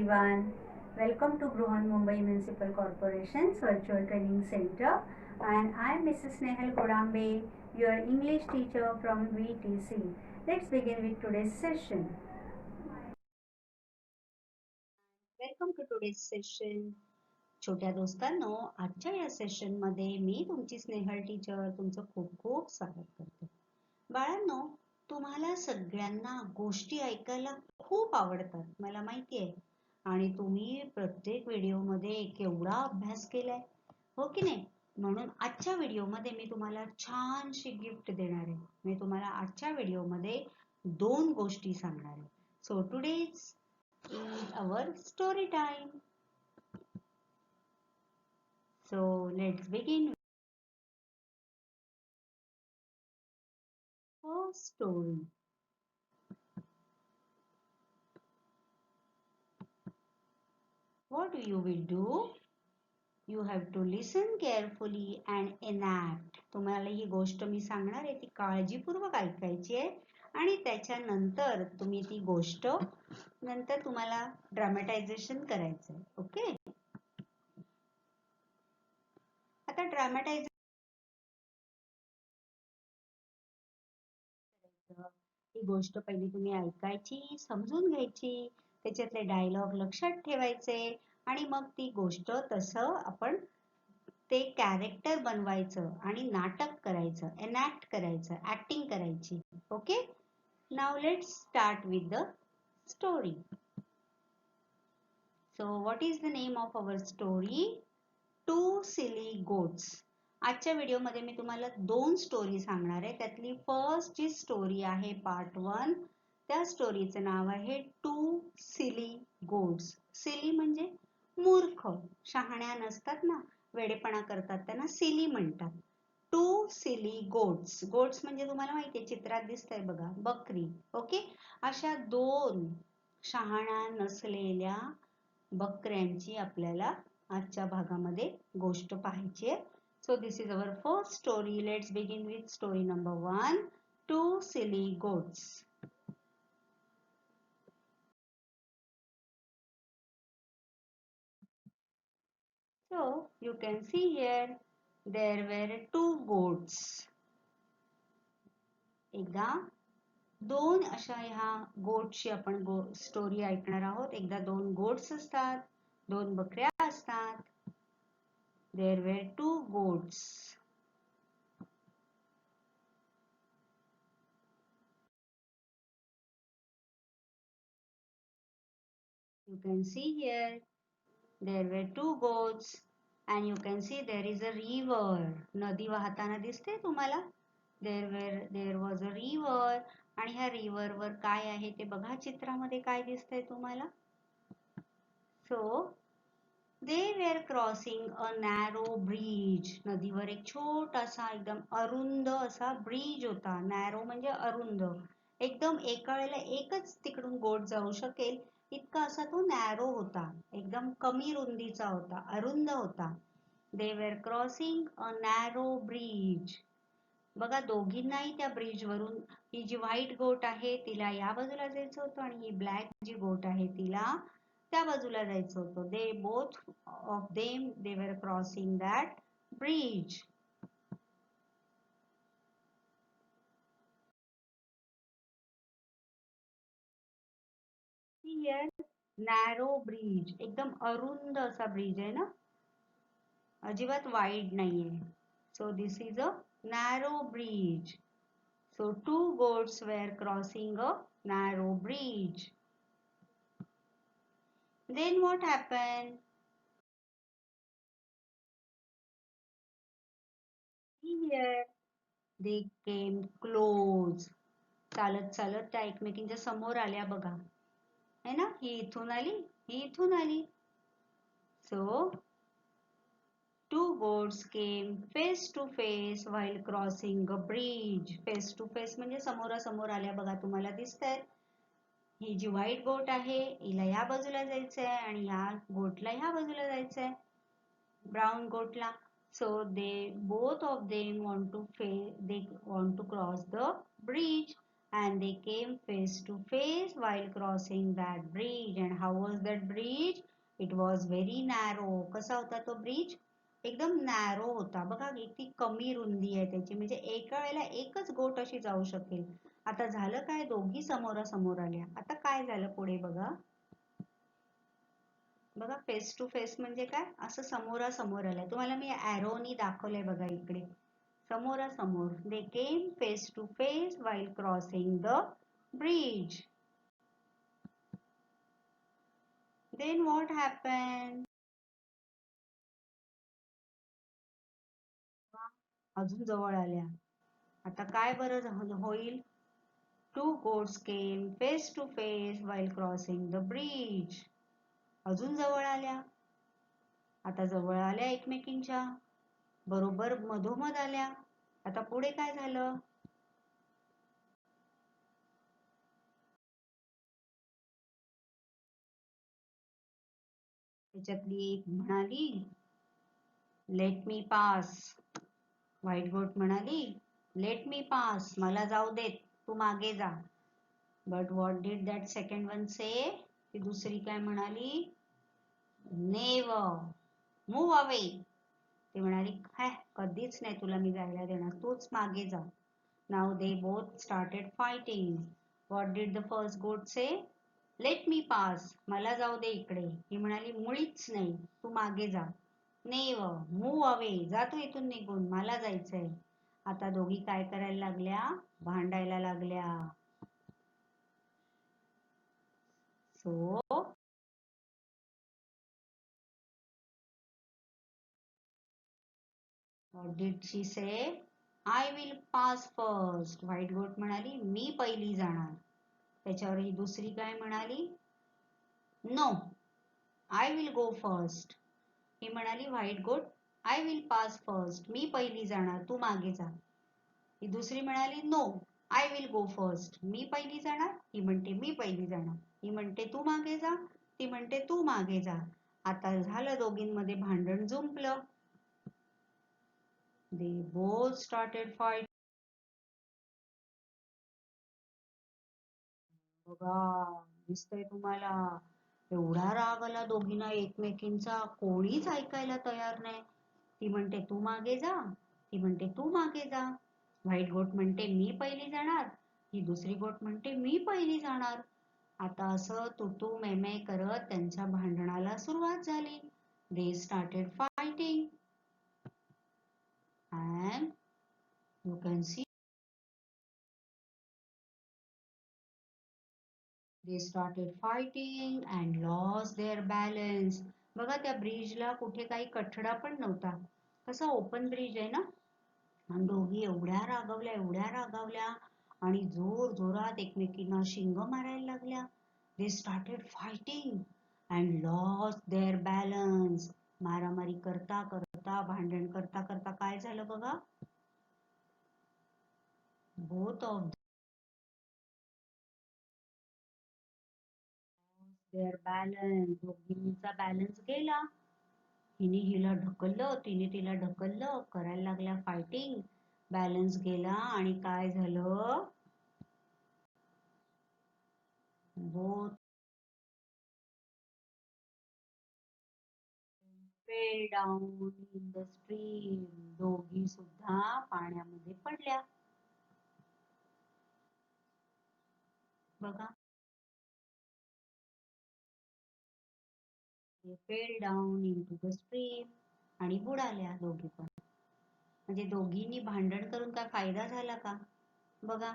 everyone. Welcome to Bruhan Mumbai Municipal Corporation's Virtual Training Center, and I am Mrs. Nehal Kodambe, your English teacher from VTC. Let's begin with today's session. Welcome to today's session. छोट्या दोस्तांनो, आजच्या या session मध्ये मी तुमची Snehal teacher तुमचं खूप खूप स्वागत करते. बाळांनो, तुम्हाला सगळ्यांना गोष्टी ऐकायला खूप आवडतात, मला माहिती आहे. आणि तुम्ही प्रत्येक व्हिडिओमध्ये केवढा अभ्यास केलाय, हो की नाही? म्हणून आजच्या व्हिडिओमध्ये मी तुम्हाला छानशी गिफ्ट देणार आहे. मी तुम्हाला आजच्या व्हिडिओमध्ये 2 गोष्टी सांगणार आहे. So today's is our story time. So let's begin with our story. What you will do? You have to listen carefully and enact. तुम्हाला ही गोष्ट मी सांगणार आहे ती काळजीपूर्वक ऐकायची आहे आणि त्याच्यानंतर तुम्ही ती गोष्ट नंतर तुम्हाला ड्रामॅटायझेशन करायचं आहे. ओके? आता ड्रामॅटायझेशन ही गोष्ट पहिली तुम्ही ऐकायची, समजून घ्यायची, त्याच्यातले डायलॉग लक्षात ठेवायचे आणि मग ती गोष्ट तसं आपण ते कॅरेक्टर बनवायचं आणि नाटक करायचं, एनॅक्ट करायचं, ऍक्टिंग करायची. Okay? Now let's start with the story. So what is the name of our story? Two silly goats. आजच्या व्हिडिओमध्ये मी तुम्हाला 2 स्टोरी सांगणार आहे. त्यातली फर्स्ट जी स्टोरी आहे पार्ट 1, त्या स्टोरीचं नाव आहे टू सिली गोट्स. सिली म्हणजे मूर्ख, शहाण्या नसतात ना, वेडेपणा करतात, त्यांना सिली म्हणतात. To silly goats. गोट्स म्हणजे तुम्हाला माहिती आहे, चित्रात दिसतंय बघा, बकरी. ओके? अशा 2 शहाण्या नसलेल्या बकऱ्यांची आपल्याला आजच्या भागामध्ये गोष्ट पाहायची आहे. So this is our first story. Let's begin with story number 1, two silly goats. So you can see here there were 2 goats. एकदा 2 अशा ह्या गोटची आपण स्टोरी ऐकणार आहोत. एकदा 2 गोट्स असतात, 2 बकऱ्या असतात. There were 2 goats. You can see here there were 2 goats and you can see there is a river. नदी वाहताना दिसते तुम्हाला? There was a river आणि ह्या river वर काय आहे ते बघा चित्रामध्ये काय दिसतंय तुम्हाला? So they were crossing a narrow bridge. नदीवर एक छोटासा एकदम अरुंद असा ब्रिज होता. नॅरो म्हणजे अरुंद. एकदम एका वेळेला एकच तिकडून गोट जाऊ शकेल इतका असा तो नॅरो होता. एकदम कमी रुंदीचा होता, अरुंद होता. They were crossing a narrow bridge. बघा दोघींनाही त्या ब्रिज वरून ही जी व्हाईट गोट आहे तिला या बाजूला जायचं होतं आणि ही ब्लॅक जी गोट आहे तिला त्या बाजूला जायचं होतं. They both of them they were crossing that bridge. Here narrow bridge, एकदम अरुंद असा ब्रिज आहे ना, अजिबात वाईड नाहीये. So this is a narrow bridge. So 2 goats were crossing a narrow bridge. Then what happened? Here they came close. चालत चालत त्या एकमेकींच्या समोर आल्या बघा, है ना? ही इथून आली, ही इथून आली. So 2 goats came face to face while crossing a bridge. Face to face म्हणजे समोरासमोर आल्या बघा, तुम्हाला दिसतंय. ही जी व्हाईट गोट आहे हिला ह्या बाजूला जायचंय आणि ह्या गोटला ह्या बाजूला जायचंय, brown गोटला. So they both of them want to cross the bridge and they came face to face while crossing that bridge. And how was that bridge? It was very narrow. कसा होता तो ब्रिज? एकदम narrow होता बघा. किती कमी रुंदी आहे त्याची, म्हणजे एका वेळेला एकच गोट अशी जाऊ शकेल. आता झालं काय, दोघी समोरासमोर आल्या. आता काय झालं पुढे बघा. बघा फेस टू फेस म्हणजे काय, असं समोरासमोर आलंय. तुम्हाला मी ॲरोनी दाखवलंय बघा इकडे. समोरासमोर. They came face to face while crossing the bridge. Then what happened? अजून जवळ आल्या. आता काय बरं होईल? Two goats came face to face while crossing the bridge. अजून जवळ आल्या. आता जवळ आल्या एकमेकींच्या. बरोबर मधोमध आल्या. आता पुढे काय झालं? त्याच्यातली एक म्हणाली, लेट मी पास. व्हाईट गोट म्हणाली, लेट मी पास, मला जाऊ देत, तू मागे जा. But what did that second one say? ती दुसरी काय म्हणाली? Never, move away. ती म्हणाली, कधीच नाही तुला मी जायला देणार, तूच मागे जा. Now they both started fighting. What did the first गोट से? लेट मी पास, मला जाऊ दे इकडे. ही म्हणाली, मुळीच नाही, तू मागे जा. नेवर, मूव्ह अवे, जा तू इथून निघून, मला जायचंय. आता दोघी काय करायला लागल्या? भांडायला लागल्या. So what did she say? I will pass first. White गोट म्हणाली, मी पहिली जाणार. त्याच्यावर ही दुसरी काय म्हणाली? No, I will go first. ही म्हणाली white goat, I will pass first, मी पहिली जाणार, तू मागे जा. ही दुसरी म्हणाली, no, I will go first, मी पहिली जाणार. ही म्हणते मी पहिली जाणार. ही म्हणते तू मागे जा. ती म्हणते तू मागे जा. आता झालं दोघींमध्ये भांडण जुंपलं. They both started fighting. बघा, दिसतंय तुम्हाला, एवढा राग आला दोघींना एकमेकींचा, कोणीच ऐकायला तयार नाही. ती म्हणते तू मागे जा. ती म्हणते तू मागे जा. व्हाईट गोट म्हणते मी पहिली जाणार. ही दुसरी गोट म्हणते मी पहिली जाणार. आता असं तू मैं करत त्यांच्या भांडणाला सुरुवात झाली. They started fighting and you can see they started fighting and lost their balance. बघा त्या ब्रिजला कुठे काही कठडा पण नव्हता. कसा ओपन ब्रिज आहे ना. आणि दोघी एवढ्या रागावल्या आणि जोर जोरात एकमेकींना शिंग मारायला लागल्या. They started fighting and lost their balance. मारामारी करता करता, भांडण करता करता काय झालं बघा. Both of their balance. दोघींचा बॅलन्स गेला. हिने हिला ढकललं, तिने तिला ढकललं, करायला लागल्या फायटिंग. बॅलन्स गेला आणि काय झालं? Both fell down in the stream. दोघी सुद्धा पाण्यामध्ये पडल्या. बघा, they fell down into the stream आणि बुडाल्या दोघी पण. म्हणजे दोघींनी भांडण करून काय फायदा झाला का? बघा,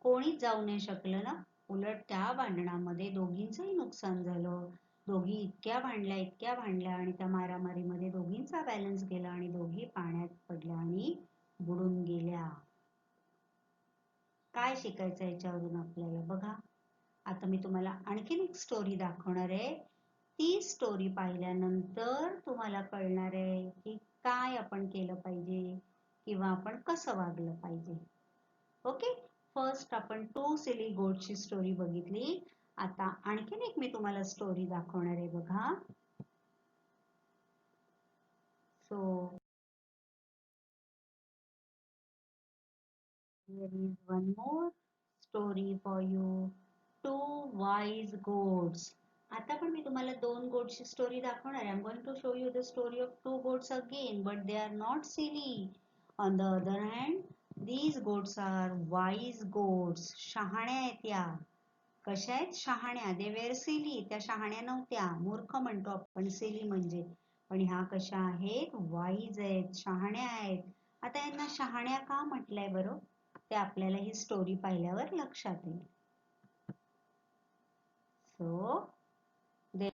कोणीच जाऊ नाही शकलं ना. उलट त्या भांडणामध्ये दोघींचंही नुकसान झालं. दोघी इतक्या भांडल्या आणि त्या मारामारीमध्ये दोघींचा बॅलन्स गेला आणि दोघी पाण्यात पडल्या आणि बुडून गेल्या. काय शिकायचं याच्यावरून आपल्याला बघा. आता मी तुम्हाला आणखीन एक स्टोरी दाखवणार आहे. ती स्टोरी पाहिल्यानंतर तुम्हाला कळणार आहे की काय आपण केलं पाहिजे किंवा आपण कसं वागलं पाहिजे. ओके, फर्स्ट आपण टू सिली गोटची स्टोरी बघितली. आता आणखीन एक मी तुम्हाला स्टोरी दाखवणार आहे बघा. So there is one more story for you. Two wise goats. आता पण मी तुम्हाला दोन गोट्सची स्टोरी दाखवणार आहे. I'm going to show you the story of two goats again, but they are not silly. On the other hand, these goats are wise goats. शहाण्या आहेत या. कशा आहेत? शहाण्या. They were silly. त्या शहाण्या नव्हत्या. मूर्ख म्हणतो आपण silly म्हणजे. पण ह्या कशा आहेत? Wise आहेत. शहाण्या आहेत. आता यांना शहाण्या का म्हटलंय बरं? ते आपल्याला ही स्टोरी पाहिल्यावर लक्षात येईल. So, the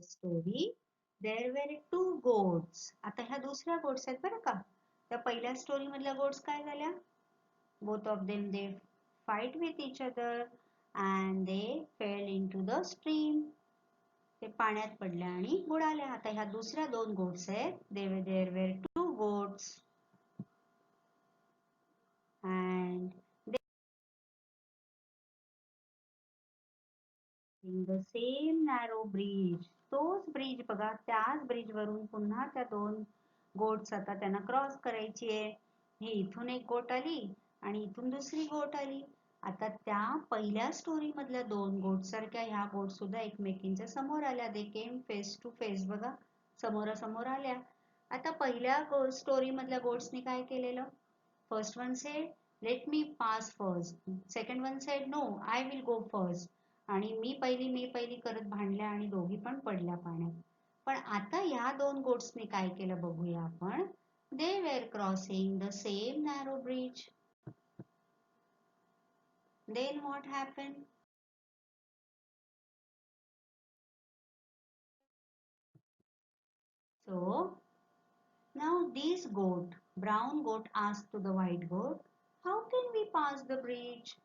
story, there were two goats. आता ह्या दुसऱ्या गोट्स आहेत बरं का. त्या पहिल्या स्टोरी मधल्या गोट्स काय झाल्या? Both of them they fight with each other and they fell into the stream. ते पाण्यात पडल्या आणि बुडाल्या. आता ह्या दुसऱ्या दोन गोट्स आहेत. There were two goats and in the same narrow bridge. तोच ब्रिज बघा, त्याच ब्रिज वरून पुन्हा त्या दोन गोट्स आता त्यांना क्रॉस करायची आहे. हे इथून एक गोट आली आणि इथून दुसरी गोट आली. आता त्या पहिल्या स्टोरी मधल्या दोन गोट सारख्या ह्या गोट सुद्धा एकमेकींच्या समोर आल्या. दे केम फेस टू फेस. बघा, समोरासमोर आल्या. आता पहिल्या स्टोरी मधल्या गोट्सनी काय केलेलं? First one said let me pass first. Second one said no I will go first. आणि मी पहिली करत भांडल्या आणि दोघी पण पडल्या पाण्यात. पण आता ह्या दोन गोट्सनी काय केलं बघूया आपण. They were crossing the same narrow bridge. Then what happen? So now this goat, brown goat, asked to the white goat, how can we pass the bridge?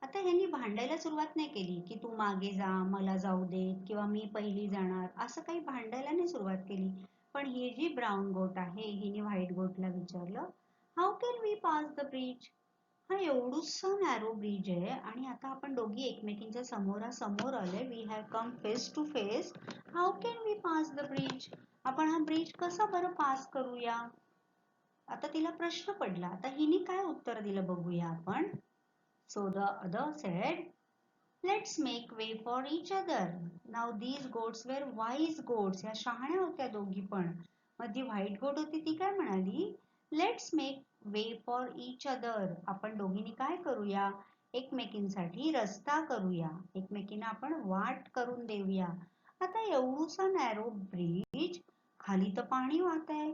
आता ह्यांनी भांडायला सुरुवात नाही केली की तू मागे जा, मला जाऊ दे, किंवा मी पहिली जाणार, असं काही भांडायला नाही सुरुवात केली. पण ही जी ब्राऊन गोट आहे हिने व्हाईट गोटला विचारलं, how can we pass the bridge? हा एवढूसा नॅरो ब्रिज आहे आणि आता आपण दोघी एकमेकींच्या समोरासमोर आलोय. We have come face to face. How can we pass the bridge? आपण हा ब्रिज कसा बरं पास करूया? आता तिला प्रश्न पडला. आता हिने काय उत्तर दिलं बघूया आपण. So the other said, let's make way for each other. Now these goats were wise goats. या शहाण्या होत्या दोघी पण. मग जी व्हाईट गोट होती ती काय म्हणाली? Let's make way for each other. आपण दोघींनी काय करूया? एकमेकींसाठी रस्ता करूया. एकमेकींना आपण वाट करून देऊया. आता एवढूसा नॅरो ब्रिज, खाली तर पाणी वाहत आहे.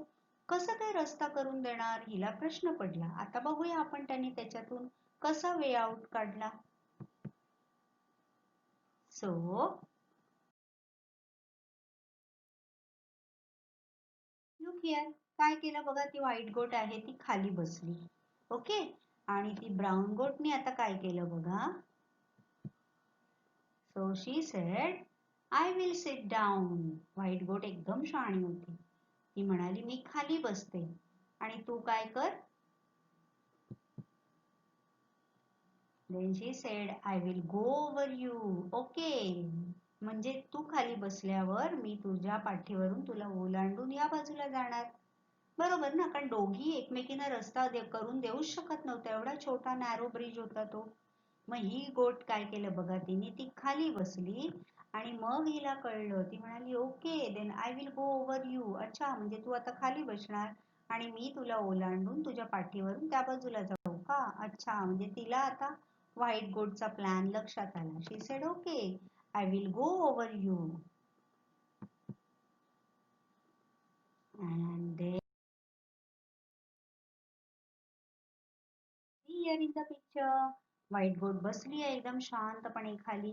कसं काय रस्ता करून देणार? हिला प्रश्न पडला. आता बघूया आपण त्यांनी त्याच्यातून कसा वे आउट काढला. सो लुक हियर, काय केलं बघा, ती व्हाईट गोट आहे ती खाली बसली. ओके, आणि ती ब्राऊन गोटनी आता काय केलं बघा. So she said I will sit down. White गोट एकदम शहाणी होती. ती म्हणाली मी खाली बसते आणि तू काय कर. Then she said, I will go over you. Okay. म्हणजे तू खाली बसल्यावर मी तुझ्या पाठीवरून तुला ओलांडून या बाजूला जाणार. बरोबर ना, कारण दोघी एकमेकींना रस्ता करून देऊच शकत नव्हता. एवढा छोटा नॅरो ब्रिज होता तो. मग ही गोट काय केलं बघा, तिने ती खाली बसली आणि मग हिला कळलं. ती म्हणाली okay then I will go over you. अच्छा, म्हणजे तू आता खाली बसणार आणि मी तुला ओलांडून तुझ्या पाठीवरून त्या बाजूला जाऊ का? अच्छा, म्हणजे तिला आता व्हाईट गोटचा प्लॅन लक्षात आला. She said okay I will go over you. And then here in the picture, white goat बसली आहे एकदम शांतपणे खाली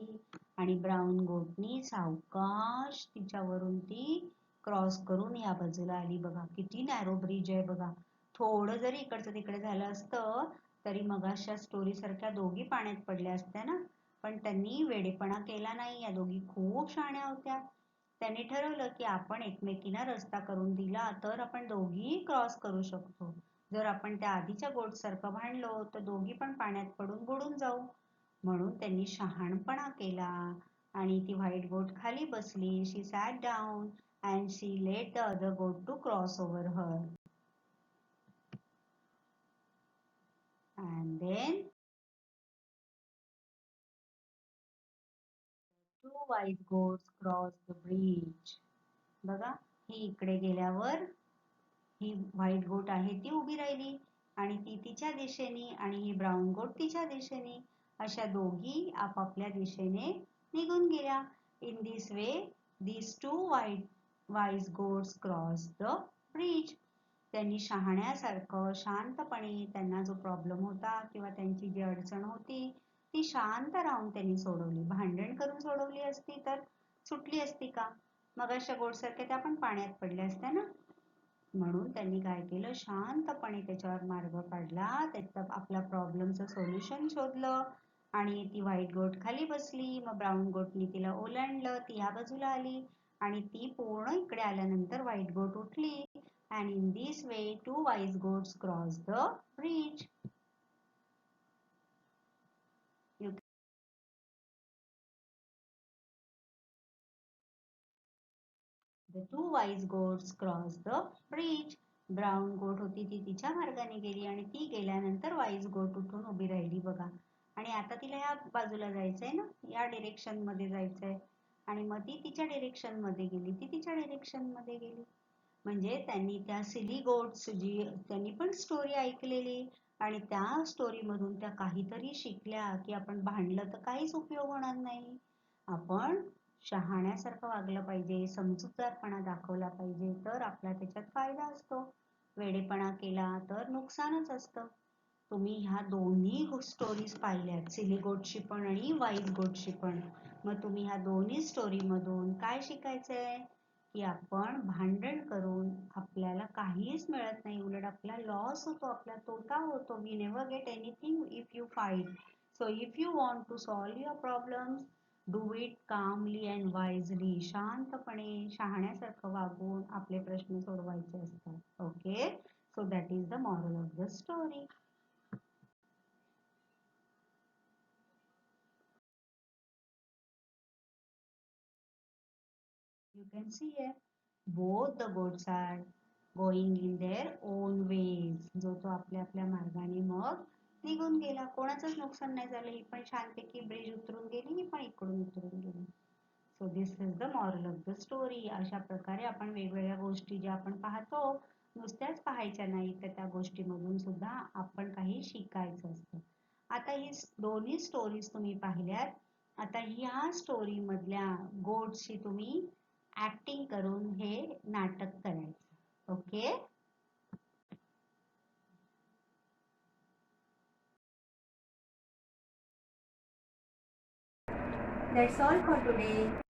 आणि ब्राऊन गोटनी सावकाश तिच्यावरून ती क्रॉस करून या बाजूला आली. बघा किती नॅरो ब्रिज आहे बघा. थोडं जरी इकडचं तिकडे झालं असतं तरी मगाशा स्टोरी सारख्या दोघी पाण्यात पडल्या असत्या ना. पण त्यांनी वेडेपणा केला नाही. या दोघी खूप शहाण्या होत्या. त्यांनी ठरवलं की आपण एकमेकींना रस्ता करून दिला तर आपण दोघी क्रॉस करू शकतो. जर आपण त्या आधीच्या गोट सारखं भांडलो तर दोघी पण पाण्यात पडून बुडून जाऊ. म्हणून त्यांनी शहाणपणा केला आणि ती व्हाईट गोट खाली बसली. She sat down and she let the other goat to cross over her. wise goats crossed the bridge. बघा, ही इकडे गेल्यावर ही व्हाईट गोट आहे ती उभी राहिली आणि ती तिच्या दिशेने आणि ही ब्राऊन गोट तिच्या दिशेने, अशा दोघी आपापल्या दिशेने निघून गेल्या. In this way these two wise goats crossed the bridge. त्यांनी शहाण्यासारखं शांतपणे त्यांना जो प्रॉब्लेम होता किंवा त्यांची जी अडचण होती ती शांत राहून त्यांनी सोडवली. भांडण करून सोडवली असती तर सुटली असती का? मग अशा गोटसारख्या त्या पण पाण्यात पडल्या असत्या ना. म्हणून त्यांनी काय केलं, शांतपणे त्याच्यावर मार्ग काढला, त्याचा आपला प्रॉब्लेमचं सोल्युशन शोधलं आणि ती व्हाईट गोट खाली बसली. मग ब्राऊन गोटनी तिला ओलांडलं, ती ह्या बाजूला आली आणि ती पूर्ण इकडे आल्यानंतर व्हाईट गोट उठली. And in this way two wise goats crossed the bridge. The two wise goats crossed the bridge. Brown गोट होती ती तिच्या मार्गाने गेली आणि ती गेल्यानंतर वाईज गोट उठून उभी राहिली बघा. आणि आता तिला या बाजूला जायचंय ना, या डिरेक्शन मध्ये जायचंय आणि मग ती तिच्या डिरेक्शन मध्ये गेली, ती तिच्या डिरेक्शन मध्ये गेली. म्हणजे त्यांनी त्या सिली गोट्स जी त्यांनी पण स्टोरी ऐकलेली आणि त्या स्टोरी मधून त्या काहीतरी शिकल्या की आपण भांडलं तर काहीच उपयोग होणार नाही, आपण शहाण्यासारखं वागलं पाहिजे, समजूतदारपणा दाखवला पाहिजे, तर आपला त्याच्यात फायदा असतो. वेडेपणा केला तर नुकसानच असतं. तुम्ही ह्या दोन्ही स्टोरीज पाहिल्यात, सिली गोटची पण आणि वाईज गोटची पण. मग तुम्ही ह्या दोन्ही स्टोरी मधून काय शिकायचंय की आपण भांडण करून आपल्याला काहीच मिळत नाही, उलट आपला लॉस होतो, आपला तोटा होतो. We never get anything if you fight. So if you want to solve your problems, do it calmly and wisely. शांतपणे शहाण्यासारखं वागून आपले प्रश्न सोडवायचे असतात. Okay, so that is the moral of the story. You can see here both the goats are going in their own ways. जो तो आपल्या आपल्या मार्गाने मग निघून गेला, कोणाचंच नुकसान नाही झालं. ही पण छानपैकी ब्रिज उतरून गेली, ही पण इकडून उतरून गेली. So this is the moral of the story. अशा प्रकारे आपण वेगवेगळ्या गोष्टी ज्या आपण पाहतो नुसत्याच पाहायच्या नाही, तर त्या गोष्टीमधून सुद्धा आपण काही शिकायचं असतं. आता ही दोन्ही स्टोरीज तुम्ही पाहिल्यात. आता ह्या स्टोरी मधल्या गोट्सची तुम्ही ऍक्टिंग करून हे नाटक करायचं. Okay, That's all for today.